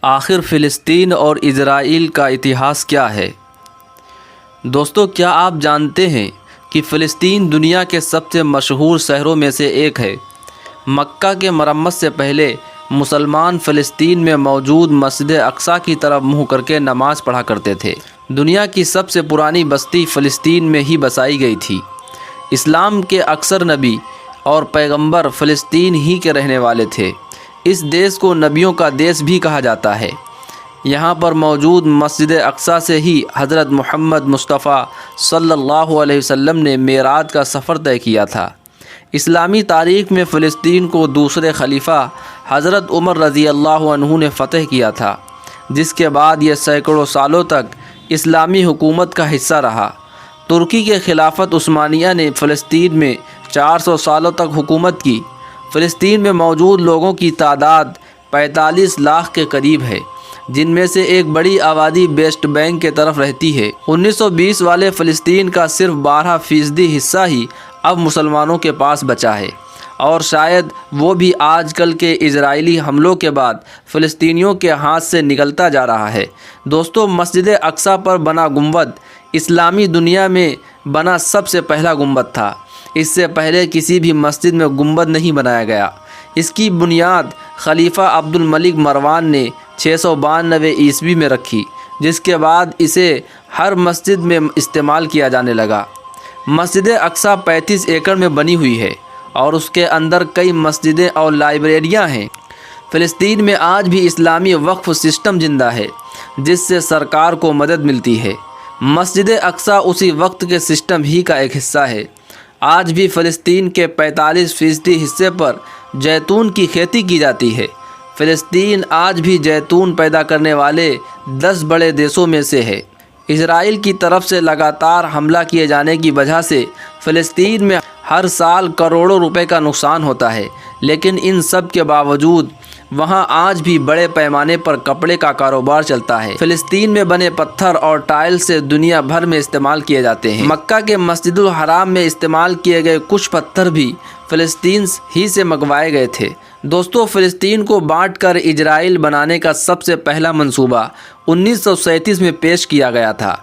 آخر فلسطین اور اسرائیل کا اتہاس کیا ہے؟ دوستو، کیا آپ جانتے ہیں کہ فلسطین دنیا کے سب سے مشہور شہروں میں سے ایک ہے؟ مکہ کے مرمت سے پہلے مسلمان فلسطین میں موجود مسجد اقصیٰ کی طرف منہ کر کے نماز پڑھا کرتے تھے۔ دنیا کی سب سے پرانی بستی فلسطین میں ہی بسائی گئی تھی۔ اسلام کے اکثر نبی اور پیغمبر فلسطین ہی کے رہنے والے تھے۔ اس دیش کو نبیوں کا دیش بھی کہا جاتا ہے۔ یہاں پر موجود مسجد اقصیٰ سے ہی حضرت محمد مصطفیٰ صلی اللہ علیہ وسلم نے معراج کا سفر طے کیا تھا۔ اسلامی تاریخ میں فلسطین کو دوسرے خلیفہ حضرت عمر رضی اللہ عنہ نے فتح کیا تھا، جس کے بعد یہ سینکڑوں سالوں تک اسلامی حکومت کا حصہ رہا۔ ترکی کے خلافت عثمانیہ نے فلسطین میں 400 سالوں تک حکومت کی۔ فلسطین میں موجود لوگوں کی تعداد 45 لاکھ کے قریب ہے، جن میں سے ایک بڑی آبادی ویسٹ بینک کے طرف رہتی ہے۔ 1920 والے فلسطین کا صرف 12% حصہ ہی اب مسلمانوں کے پاس بچا ہے، اور شاید وہ بھی آج کل کے اسرائیلی حملوں کے بعد فلسطینیوں کے ہاتھ سے نکلتا جا رہا ہے۔ دوستو، مسجد اقصیٰ پر بنا گنبد اسلامی دنیا میں بنا سب سے پہلا گنبد تھا۔ اس سے پہلے کسی بھی مسجد میں گنبد نہیں بنایا گیا۔ اس کی بنیاد خلیفہ عبد الملک مروان نے 692 عیسوی میں رکھی، جس کے بعد اسے ہر مسجد میں استعمال کیا جانے لگا۔ مسجد اقصیٰ 35 ایکڑ میں بنی ہوئی ہے اور اس کے اندر کئی مسجدیں اور لائبریریاں ہیں۔ فلسطین میں آج بھی اسلامی وقف سسٹم زندہ ہے، جس سے سرکار کو مدد ملتی ہے۔ مسجد اقصیٰ اسی وقت کے سسٹم ہی کا ایک حصہ ہے۔ آج بھی فلسطین کے 45% حصے پر زیتون کی کھیتی کی جاتی ہے۔ فلسطین آج بھی زیتون پیدا کرنے والے 10 بڑے دیشوں میں سے ہے۔ اسرائیل کی طرف سے لگاتار حملہ کیے جانے کی وجہ سے فلسطین میں ہر سال کروڑوں روپے کا نقصان ہوتا ہے، لیکن ان سب کے باوجود وہاں آج بھی بڑے پیمانے پر کپڑے کا کاروبار چلتا ہے۔ فلسطین میں بنے پتھر اور ٹائل سے دنیا بھر میں استعمال کیے جاتے ہیں۔ مکہ کے مسجد الحرام میں استعمال کیے گئے کچھ پتھر بھی فلسطین ہی سے منگوائے گئے تھے۔ دوستو، فلسطین کو بانٹ کر اسرائیل بنانے کا سب سے پہلا منصوبہ 1937 میں پیش کیا گیا تھا،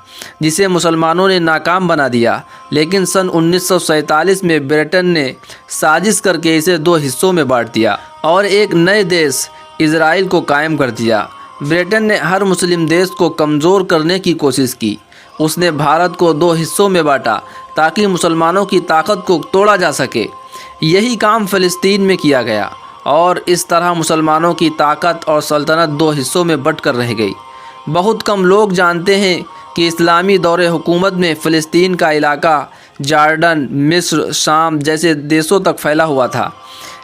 جسے مسلمانوں نے ناکام بنا دیا، لیکن سن 1947 میں برٹن نے سازش کر کے اسے 2 حصوں میں بانٹ دیا اور ایک نئے دیش اسرائیل کو قائم کر دیا۔ برٹن نے ہر مسلم دیش کو کمزور کرنے کی کوشش کی۔ اس نے بھارت کو 2 حصوں میں بانٹا تاکہ مسلمانوں کی طاقت کو توڑا جا سکے۔ یہی کام فلسطین میں کیا گیا اور اس طرح مسلمانوں کی طاقت اور سلطنت 2 حصوں میں بٹ کر رہ گئی۔ بہت کم لوگ جانتے ہیں کہ اسلامی دور حکومت میں فلسطین کا علاقہ جارڈن، مصر، شام جیسے دیشوں تک پھیلا ہوا تھا۔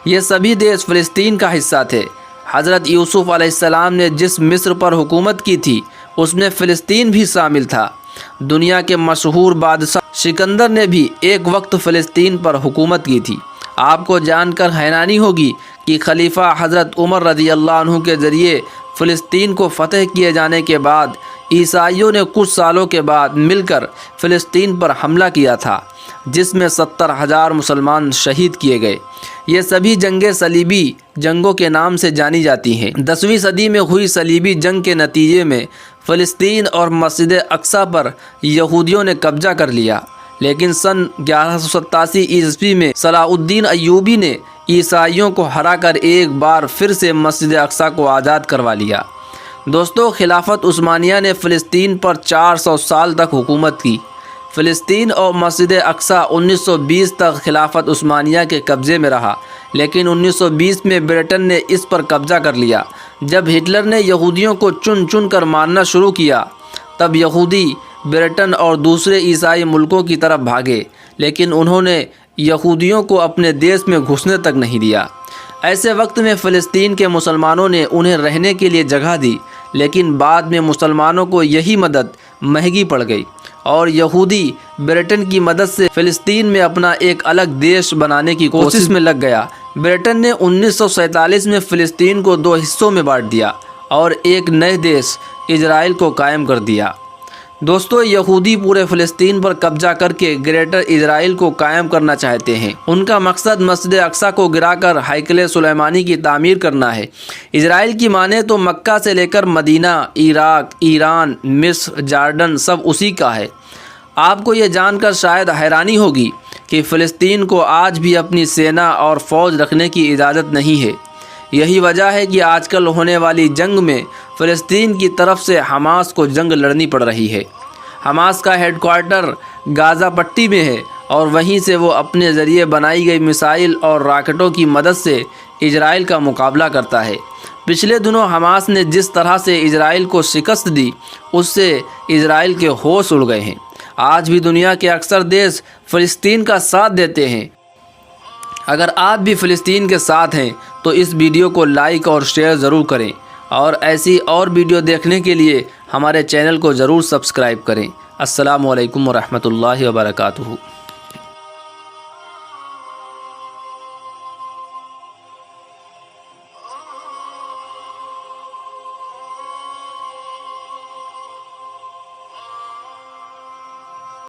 یہ سبھی دیش فلسطین کا حصہ تھے۔ حضرت یوسف علیہ السلام نے جس مصر پر حکومت کی تھی، اس میں فلسطین بھی شامل تھا۔ دنیا کے مشہور بادشاہ سکندر نے بھی ایک وقت فلسطین پر حکومت کی تھی۔ آپ کو جان کر حیرانی ہوگی کہ خلیفہ حضرت عمر رضی اللہ عنہ کے ذریعے فلسطین کو فتح کیے جانے کے بعد عیسائیوں نے کچھ سالوں کے بعد مل کر فلسطین پر حملہ کیا تھا، جس میں 70,000 مسلمان شہید کیے گئے۔ یہ سبھی جنگیں صلیبی جنگوں کے نام سے جانی جاتی ہیں۔ 10ویں صدی میں ہوئی صلیبی جنگ کے نتیجے میں فلسطین اور مسجد اقصیٰ پر یہودیوں نے قبضہ کر لیا، لیکن سن 1187 عیسوی میں صلاح الدین ایوبی نے عیسائیوں کو ہرا کر ایک بار پھر سے مسجد اقصیٰ کو آزاد کروا لیا۔ دوستو، خلافت عثمانیہ نے فلسطین پر 400 سال تک حکومت کی۔ فلسطین اور مسجد اقصیٰ 1920 تک خلافت عثمانیہ کے قبضے میں رہا، لیکن 1920 میں برٹن نے اس پر قبضہ کر لیا۔ جب ہٹلر نے یہودیوں کو چن چن کر مارنا شروع کیا، تب یہودی برٹن اور دوسرے عیسائی ملکوں کی طرف بھاگے، لیکن انہوں نے یہودیوں کو اپنے دیش میں گھسنے تک نہیں دیا۔ ایسے وقت میں فلسطین کے مسلمانوں نے انہیں رہنے کے لیے جگہ دی، لیکن بعد میں مسلمانوں کو یہی مدد مہنگی پڑ گئی اور یہودی برٹن کی مدد سے فلسطین میں اپنا ایک الگ دیش بنانے کی کوشش میں لگ گیا۔ برٹن نے 1947 میں فلسطین کو 2 حصوں میں بانٹ دیا اور ایک نئے دیش اسرائیل کو قائم کر دیا۔ دوستو یہودی پورے فلسطین پر قبضہ کر کے گریٹر اسرائیل کو قائم کرنا چاہتے ہیں۔ ان کا مقصد مسجد اقصی کو گرا کر ہیکل سلیمانی کی تعمیر کرنا ہے۔ اسرائیل کی مانیں تو مکہ سے لے کر مدینہ، عراق، ایران، مصر، جارڈن سب اسی کا ہے۔ آپ کو یہ جان کر شاید حیرانی ہوگی کہ فلسطین کو آج بھی اپنی سینا اور فوج رکھنے کی اجازت نہیں ہے۔ یہی وجہ ہے کہ آج کل ہونے والی جنگ میں فلسطین کی طرف سے حماس کو جنگ لڑنی پڑ رہی ہے۔ حماس کا ہیڈ کوارٹر غازہ پٹی میں ہے اور وہیں سے وہ اپنے ذریعے بنائی گئی میزائل اور راکٹوں کی مدد سے اسرائیل کا مقابلہ کرتا ہے۔ پچھلے دنوں حماس نے جس طرح سے اسرائیل کو شکست دی، اس سے اسرائیل کے ہوش اڑ گئے ہیں۔ آج بھی دنیا کے اکثر دیش فلسطین کا ساتھ دیتے ہیں۔ اگر آپ بھی فلسطین کے ساتھ ہیں تو اس ویڈیو کو لائک اور شیئر ضرور کریں، اور ایسی اور ویڈیو دیکھنے کے لیے ہمارے چینل کو ضرور سبسکرائب کریں۔ السلام علیکم ورحمۃ اللہ وبرکاتہ۔